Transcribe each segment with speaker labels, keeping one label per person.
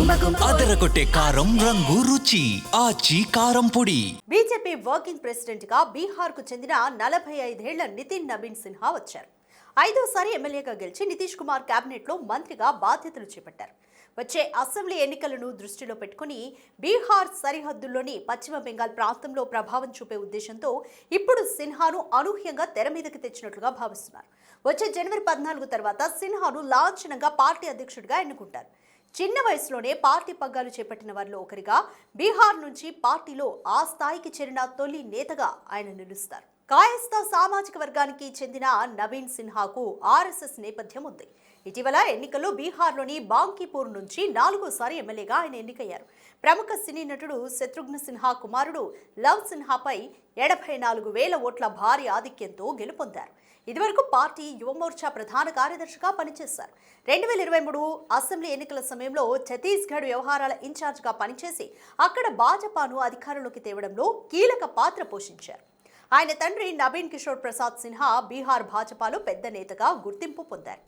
Speaker 1: అదరగొట్టే కారం రంగు రుచి ఆచి కారం పొడి.
Speaker 2: బీజేపీ వర్కింగ్ ప్రెసిడెంట్ గా బీహార్ కు చెందిన 45 ఏళ్ల నితిన్ నబీన్ సిన్హా వచ్చారు. 5వ సారి ఎమ్మెల్యేగా గెలిచి నితీష్ కుమార్ కేబినెట్ లో మంత్రిగా బాధ్యతలు చేపట్టారు. వచ్చే అసెంబ్లీ ఎన్నికలను దృష్టిలో పెట్టుకుని బీహార్ సరిహద్దుల్లోని పశ్చిమ బెంగాల్ ప్రాంతంలో ప్రభావం చూపే ఉద్దేశంతో ఇప్పుడు సిన్హాను అనూహ్యంగా తెర మీదకి తెచ్చినట్లుగా భావిస్తున్నారు. వచ్చే జనవరి 14 తర్వాత సిన్హాను లాంఛనంగా పార్టీ అధ్యక్షుడిగా ఎన్నుకుంటారు. చిన్న వయసులోనే పార్టీ పగ్గాలు చేపట్టిన వారిలో ఒకరిగా బీహార్ నుంచి పార్టీలో ఆ స్థాయికి చేరిన తొలి నేతగా ఆయన నిలుస్తారు. కాయస్థ సామాజిక వర్గానికి చెందిన నబీన్ సిన్హాకు ఆర్ఎస్ఎస్ నేపథ్యం ఉంది. ఇటీవల ఎన్నికల్లో బీహార్లోని బాంకీపూర్ నుంచి 4వ సారి ఎమ్మెల్యేగా ఆయన ఎన్నికయ్యారు. ప్రముఖ సినీ నటుడు శత్రుఘ్న సిన్హా కుమారుడు లవ్ సిన్హాపై 84,000 ఓట్ల భారీ ఆధిక్యంతో గెలుపొందారు. ఇదివరకు పార్టీ యువమోర్చా ప్రధాన కార్యదర్శిగా పనిచేశారు. 2023 అసెంబ్లీ ఎన్నికల సమయంలో ఛత్తీస్గఢ్ వ్యవహారాల ఇన్ఛార్జిగా పనిచేసి అక్కడ భాజపాను అధికారంలోకి తేవడంలో కీలక పాత్ర పోషించారు. ఆయన తండ్రి నబీన్ కిషోర్ ప్రసాద్ సిన్హా బీహార్ భాజపాలో పెద్ద నేతగా గుర్తింపు పొందారు.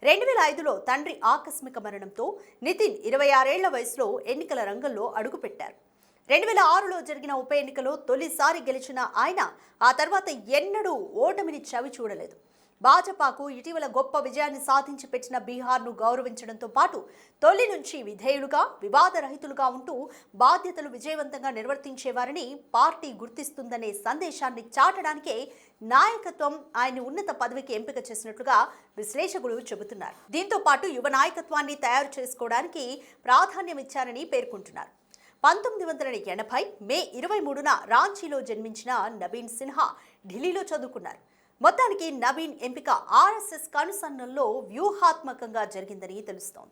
Speaker 2: 2005లో తండ్రి ఆకస్మిక మరణంతో నితిన్ 26 ఏళ్ల వయసులో ఎన్నికల రంగంలో అడుగుపెట్టారు. 2006లో జరిగిన ఉప ఎన్నికలో తొలిసారి గెలిచిన ఆయన ఆ తర్వాత ఎన్నడూ ఓటమిని చవి చూడలేదు. భాజపాకు ఇటీవల గొప్ప విజయాన్ని సాధించి పెట్టిన బీహార్ను గౌరవించడంతో పాటు తొలి నుంచి విధేయులుగా వివాదరహితులుగా ఉంటూ బాధ్యతలు విజయవంతంగా నిర్వర్తించేవారని పార్టీ గుర్తిస్తుందనే సందేశాన్ని చాటడానికే నాయకత్వం ఆయన్ని ఉన్నత పదవికి ఎంపిక చేసినట్లుగా విశ్లేషకులు చెబుతున్నారు. దీంతో పాటు యువ నాయకత్వాన్ని తయారు చేసుకోవడానికి ప్రాధాన్యమిచ్చారని పేర్కొంటున్నారు. 1980 మే 23న రాంచీలో జన్మించిన నబీన్ సిన్హా ఢిల్లీలో చదువుకున్నారు. మొత్తానికి నబీన్ ఎంపిక ఆర్ఎస్ఎస్ కనుసన్నల్లో వ్యూహాత్మకంగా జరిగిందని తెలుస్తోంది.